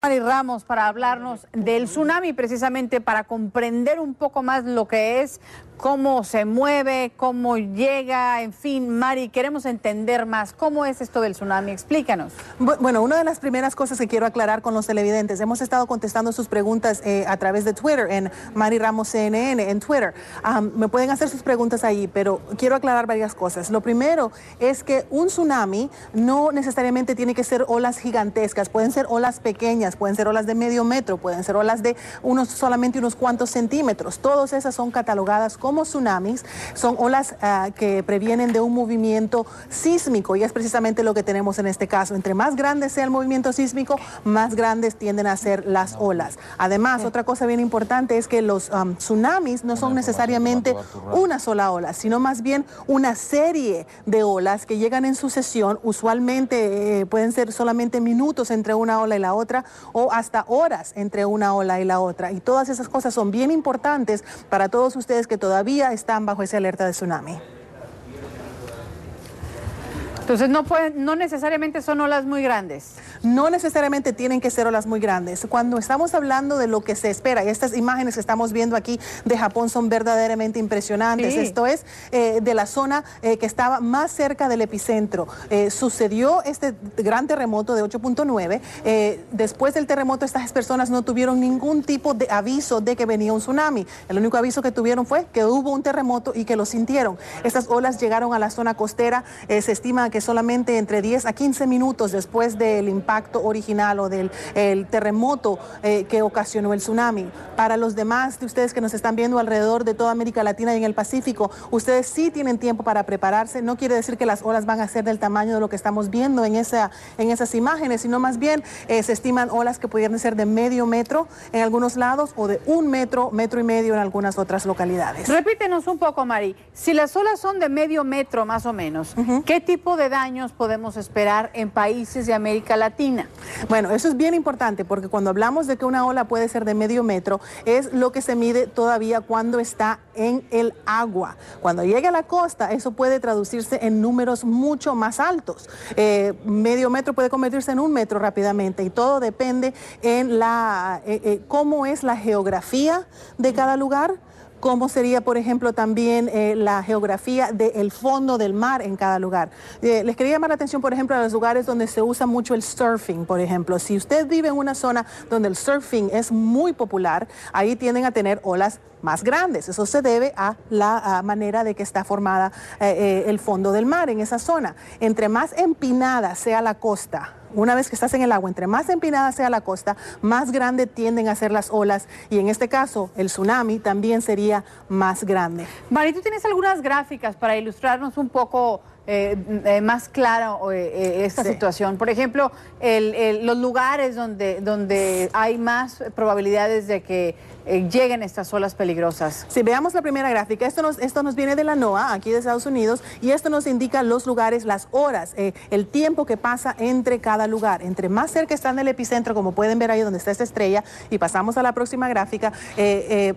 Mari Ramos para hablarnos del tsunami, precisamente para comprender un poco más lo que es, cómo se mueve, cómo llega, en fin. Mari, queremos entender más. ¿Cómo es esto del tsunami? Explícanos. Bueno, una de las primeras cosas que quiero aclarar con los televidentes, hemos estado contestando sus preguntas a través de Twitter, en Mari Ramos CNN, en Twitter. Me pueden hacer sus preguntas ahí, pero quiero aclarar varias cosas. Lo primero es que un tsunami no necesariamente tiene que ser olas gigantescas, pueden ser olas pequeñas, pueden ser olas de medio metro, pueden ser olas de solamente unos cuantos centímetros. Todas esas son catalogadas como tsunamis, son olas que previenen de un movimiento sísmico, y es precisamente lo que tenemos en este caso. Entre más grande sea el movimiento sísmico, más grandes tienden a ser las olas. Además, otra cosa bien importante es que los tsunamis no son necesariamente una sola ola, sino más bien una serie de olas que llegan en sucesión. Usualmente pueden ser solamente minutos entre una ola y la otra, o hasta horas entre una ola y la otra. Y todas esas cosas son bien importantes para todos ustedes que todavía están bajo esa alerta de tsunami. Entonces no necesariamente son olas muy grandes. No necesariamente tienen que ser olas muy grandes. Cuando estamos hablando de lo que se espera, y estas imágenes que estamos viendo aquí de Japón son verdaderamente impresionantes. Sí. Esto es de la zona que estaba más cerca del epicentro. Sucedió este gran terremoto de 8.9. Después del terremoto, estas personas no tuvieron ningún tipo de aviso de que venía un tsunami. El único aviso que tuvieron fue que hubo un terremoto y que lo sintieron. Estas olas llegaron a la zona costera. Se estima que solamente entre 10 a 15 minutos después del impacto original o del terremoto que ocasionó el tsunami. Para los demás de ustedes que nos están viendo alrededor de toda América Latina y en el Pacífico, ustedes sí tienen tiempo para prepararse. No quiere decir que las olas van a ser del tamaño de lo que estamos viendo en esas imágenes, sino más bien se estiman olas que pudieran ser de medio metro en algunos lados o de 1 metro, metro y medio en algunas otras localidades. Repítenos un poco, Mari. Si las olas son de medio metro más o menos, ¿qué tipo de daños podemos esperar en países de América Latina? Bueno, eso es bien importante, porque cuando hablamos de que una ola puede ser de medio metro, es lo que se mide todavía cuando está en el agua. Cuando llega a la costa, eso puede traducirse en números mucho más altos. Medio metro puede convertirse en 1 metro rápidamente, y todo depende en cómo es la geografía de cada lugar, cómo sería, por ejemplo, también la geografía del fondo del mar en cada lugar. Les quería llamar la atención, por ejemplo, a los lugares donde se usa mucho el surfing, por ejemplo. Si usted vive en una zona donde el surfing es muy popular, ahí tienden a tener olas más grandes. Eso se debe a la manera de que está formada el fondo del mar en esa zona. Entre más empinada sea la costa, una vez que estás en el agua, entre más empinada sea la costa, más grande tienden a ser las olas, y en este caso el tsunami también sería más grande. Mari, ¿tú tienes algunas gráficas para ilustrarnos un poco más claro esta situación? Por ejemplo, los lugares donde hay más probabilidades de que lleguen estas olas peligrosas. Si veamos la primera gráfica, esto nos viene de la NOAA, aquí de Estados Unidos, y esto nos indica los lugares, las horas, el tiempo que pasa entre cada lugar. Entre más cerca están del epicentro, como pueden ver ahí donde está esta estrella, y pasamos a la próxima gráfica,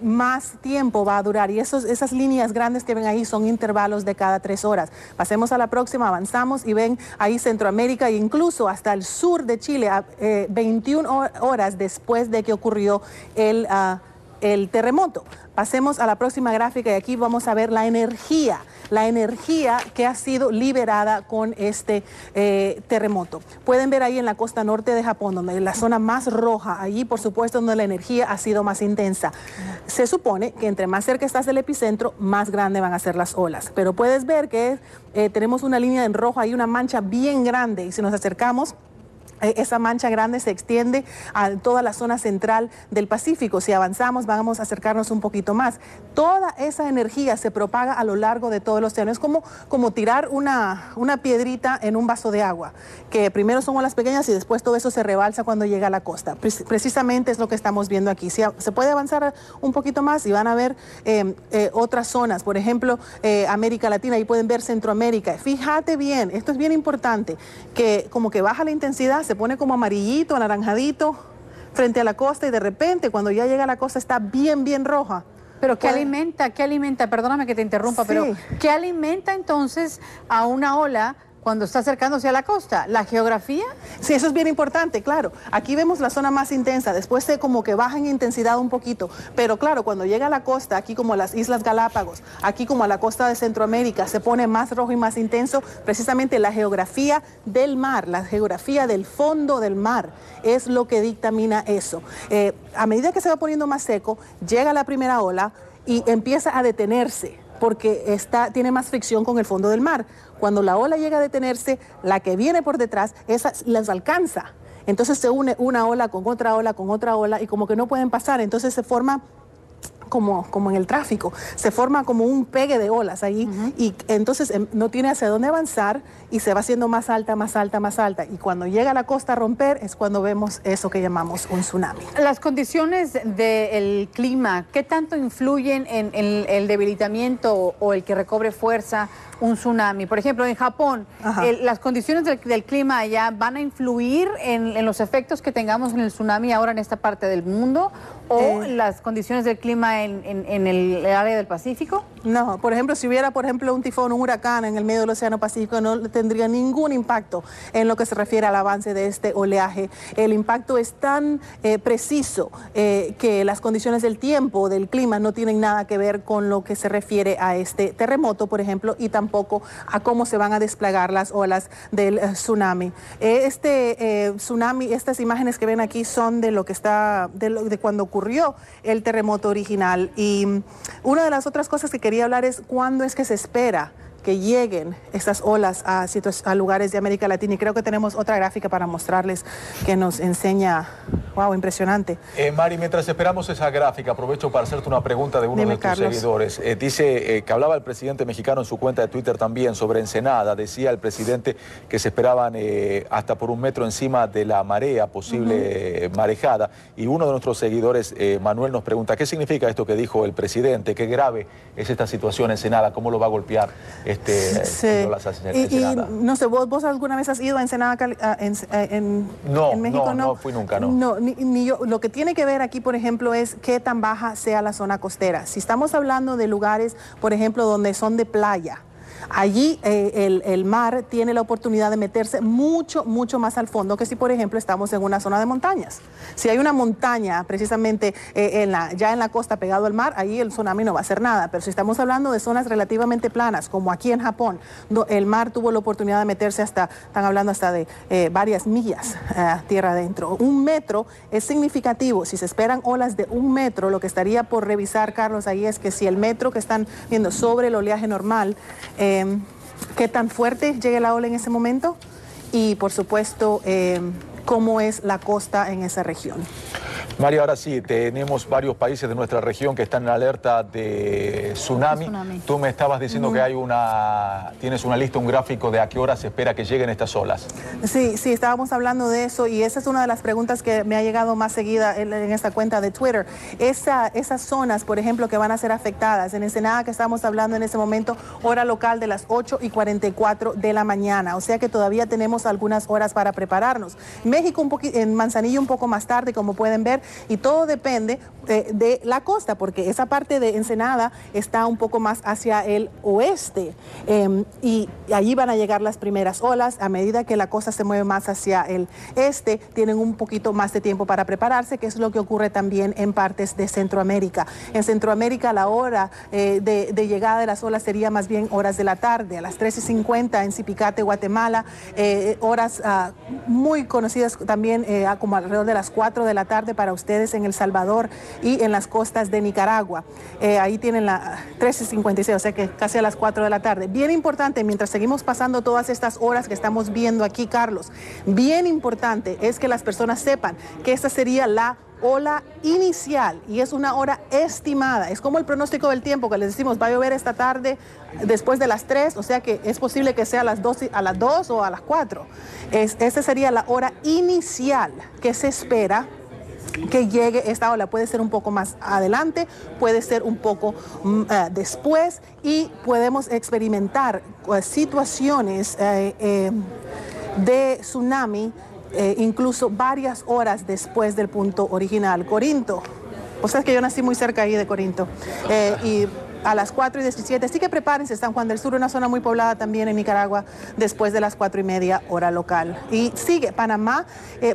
más tiempo va a durar, y esas líneas grandes que ven ahí son intervalos de cada 3 horas. Pasemos a la próxima, avanzamos y ven ahí Centroamérica e incluso hasta el sur de Chile, 21 horas después de que ocurrió el terremoto. Pasemos a la próxima gráfica, y aquí vamos a ver la energía que ha sido liberada con este terremoto. Pueden ver ahí en la costa norte de Japón, donde la zona más roja, allí por supuesto donde la energía ha sido más intensa. Se supone que entre más cerca estás del epicentro, más grande van a ser las olas. Pero puedes ver que tenemos una línea en rojo, hay una mancha bien grande, y si nos acercamos, esa mancha grande se extiende a toda la zona central del Pacífico. Si avanzamos, vamos a acercarnos un poquito más. Toda esa energía se propaga a lo largo de todo el océano. Es como tirar una piedrita en un vaso de agua, que primero son olas pequeñas y después todo eso se rebalsa cuando llega a la costa. Precisamente es lo que estamos viendo aquí. Se puede avanzar un poquito más y van a ver otras zonas, por ejemplo, América Latina, ahí pueden ver Centroamérica. Fíjate bien, esto es bien importante, que como que baja la intensidad, se pone como amarillito, anaranjadito frente a la costa, y de repente cuando ya llega a la costa está bien roja. Pero ¿qué alimenta? Perdóname que te interrumpa, sí. Pero ¿qué alimenta entonces a una ola cuando está acercándose a la costa? ¿La geografía? Sí, eso es bien importante, claro. Aquí vemos la zona más intensa, después se como que baja en intensidad un poquito, pero claro, cuando llega a la costa, aquí como a las Islas Galápagos, aquí como a la costa de Centroamérica, se pone más rojo y más intenso. Precisamente la geografía del mar, la geografía del fondo del mar es lo que dictamina eso. A medida que se va poniendo más seco, llega la primera ola y empieza a detenerse, porque tiene más fricción con el fondo del mar. Cuando la ola llega a detenerse, la que viene por detrás, esa las alcanza. Entonces se une una ola con otra ola, con otra ola, y como que no pueden pasar. Entonces se forma como en el tráfico, se forma como un pegue de olas ahí, y entonces no tiene hacia dónde avanzar y se va haciendo más alta, más alta, más alta. Y cuando llega a la costa a romper es cuando vemos eso que llamamos un tsunami. Las condiciones del clima, ¿qué tanto influyen en el debilitamiento o el que recobre fuerza un tsunami? Por ejemplo, en Japón, ¿las condiciones del clima allá van a influir en los efectos que tengamos en el tsunami ahora en esta parte del mundo? ¿O las condiciones del clima en el área del Pacífico? No, por ejemplo, si hubiera, por ejemplo, un tifón, un huracán en el medio del Océano Pacífico, no tendría ningún impacto en lo que se refiere al avance de este oleaje. El impacto es tan preciso que las condiciones del tiempo, del clima, no tienen nada que ver con lo que se refiere a este terremoto, por ejemplo, y tampoco a cómo se van a desplegar las olas del tsunami. Tsunami, estas imágenes que ven aquí son de lo que está, de cuando ocurrió el terremoto original. Y una de las otras cosas que quería hablar es cuándo es que se espera que lleguen estas olas a lugares de América Latina, y creo que tenemos otra gráfica para mostrarles que nos enseña. Wow, impresionante. Mari, mientras esperamos esa gráfica, aprovecho para hacerte una pregunta de uno de tus seguidores. Dice que hablaba el presidente mexicano en su cuenta de Twitter también sobre Ensenada. Decía el presidente que se esperaban hasta por 1 metro encima de la marea, posible marejada. Y uno de nuestros seguidores, Manuel, nos pregunta, ¿qué significa esto que dijo el presidente? ¿Qué grave es esta situación en Ensenada? ¿Cómo lo va a golpear y no sé, ¿vos alguna vez has ido a Ensenada en México? No fui nunca, no. Ni yo. Lo que tiene que ver aquí, por ejemplo, es qué tan baja sea la zona costera. Si estamos hablando de lugares, por ejemplo, donde son de playa, allí el mar tiene la oportunidad de meterse mucho, mucho más al fondo que si, por ejemplo, estamos en una zona de montañas. Si hay una montaña precisamente ya en la costa pegado al mar, ahí el tsunami no va a hacer nada. Pero si estamos hablando de zonas relativamente planas, como aquí en Japón, el mar tuvo la oportunidad de meterse están hablando hasta de varias millas tierra adentro. 1 metro es significativo. Si se esperan olas de 1 metro, lo que estaría por revisar, Carlos, ahí es que si el metro que están viendo sobre el oleaje normal, qué tan fuerte llegue la ola en ese momento y, por supuesto, cómo es la costa en esa región. María, ahora sí, tenemos varios países de nuestra región que están en alerta de tsunami. Tú me estabas diciendo que tienes una lista, un gráfico de a qué hora se espera que lleguen estas olas. Sí, estábamos hablando de eso y esa es una de las preguntas que me ha llegado más seguida en esta cuenta de Twitter. Esas zonas, por ejemplo, que van a ser afectadas. En Ensenada, que estamos hablando en ese momento, hora local de las 8:44 de la mañana. O sea que todavía tenemos algunas horas para prepararnos. México, en Manzanillo, un poco más tarde, como pueden ver. Y todo depende de la costa, porque esa parte de Ensenada está un poco más hacia el oeste y allí van a llegar las primeras olas. A medida que la costa se mueve más hacia el este, tienen un poquito más de tiempo para prepararse, que es lo que ocurre también en partes de Centroamérica. En Centroamérica la hora de llegada de las olas sería más bien horas de la tarde, a las 13:50 en Zipicate, Guatemala, horas muy conocidas también como alrededor de las 4 de la tarde para ustedes en El Salvador y en las costas de Nicaragua. Ahí tienen la 13:56, o sea que casi a las 4 de la tarde. Bien importante, mientras seguimos pasando todas estas horas que estamos viendo aquí, Carlos, bien importante es que las personas sepan que esta sería la ola inicial y es una hora estimada. Es como el pronóstico del tiempo que les decimos, va a llover esta tarde después de las 3, o sea que es posible que sea a las 2 o a las 4. Esta sería la hora inicial que se espera que llegue esta ola. Puede ser un poco más adelante, puede ser un poco después, y podemos experimentar situaciones de tsunami incluso varias horas después del punto original. Corinto, o sea que yo nací muy cerca ahí de Corinto, y a las 4:17. Así que prepárense, San Juan del Sur, una zona muy poblada también en Nicaragua, después de las 4:30 hora local. Y sigue Panamá,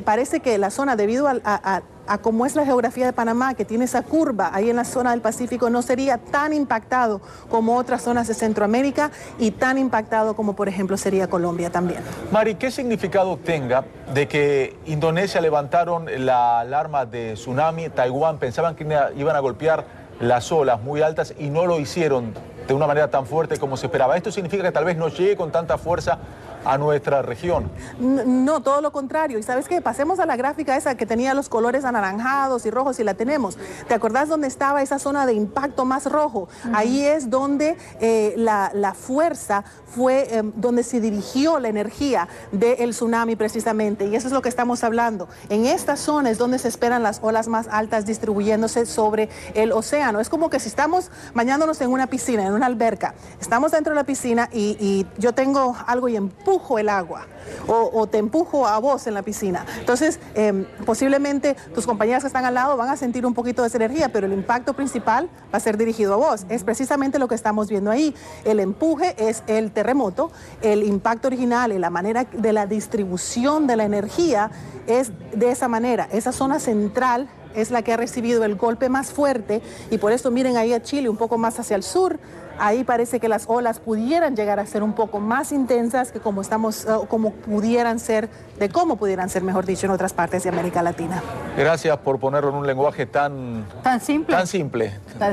parece que la zona, debido a cómo es la geografía de Panamá, que tiene esa curva ahí en la zona del Pacífico, no sería tan impactado como otras zonas de Centroamérica y tan impactado como, por ejemplo, sería Colombia también. Mari, ¿qué significado tenga de que Indonesia levantaron la alarma de tsunami? Taiwán pensaban que iban a golpear las olas muy altas y no lo hicieron de una manera tan fuerte como se esperaba. ¿Esto significa que tal vez no llegue con tanta fuerza a nuestra región? No, todo lo contrario. ¿Y sabes qué? Pasemos a la gráfica esa que tenía los colores anaranjados y rojos, y la tenemos. ¿Te acordás dónde estaba esa zona de impacto más rojo? Ahí es donde la fuerza fue, donde se dirigió la energía del tsunami precisamente. Y eso es lo que estamos hablando. En esta zona es donde se esperan las olas más altas distribuyéndose sobre el océano. Es como que si estamos bañándonos en una piscina, en una alberca, estamos dentro de la piscina y yo tengo algo y empujo el agua o te empujo a vos en la piscina. Entonces, posiblemente tus compañeras que están al lado van a sentir un poquito de esa energía, pero el impacto principal va a ser dirigido a vos. Es precisamente lo que estamos viendo ahí. El empuje es el terremoto, el impacto original y la manera de la distribución de la energía es de esa manera. Esa zona central es la que ha recibido el golpe más fuerte, y por eso miren ahí a Chile un poco más hacia el sur. Ahí parece que las olas pudieran llegar a ser un poco más intensas que como pudieran ser, mejor dicho, en otras partes de América Latina. Gracias por ponerlo en un lenguaje tan simple,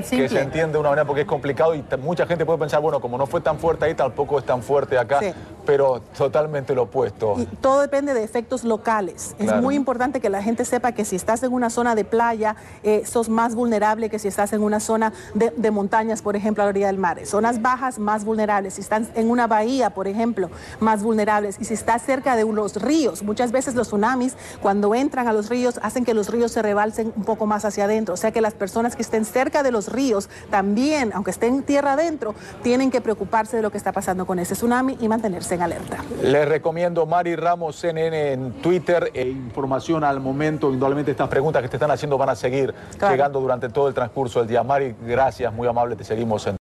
que se entiende de una manera, porque es complicado y mucha gente puede pensar, bueno, como no fue tan fuerte ahí, tampoco es tan fuerte acá, sí, pero totalmente lo opuesto. Y todo depende de efectos locales. Claro. Es muy importante que la gente sepa que si estás en una zona de playa, sos más vulnerable que si estás en una zona de montañas, por ejemplo, a la orilla del mar. Zonas bajas, más vulnerables. Si están en una bahía, por ejemplo, más vulnerables. Y si estás cerca de los ríos, muchas veces los tsunamis, cuando entran a los ríos, hacen que los ríos se rebalsen un poco más hacia adentro. O sea que las personas que estén cerca de los ríos también, aunque estén tierra adentro, tienen que preocuparse de lo que está pasando con ese tsunami y mantenerse en alerta. Les recomiendo Mari Ramos, CNN en Twitter, información al momento. Indudablemente estas preguntas que te están haciendo van a seguir llegando durante todo el transcurso del día. Mari, gracias, muy amable, te seguimos en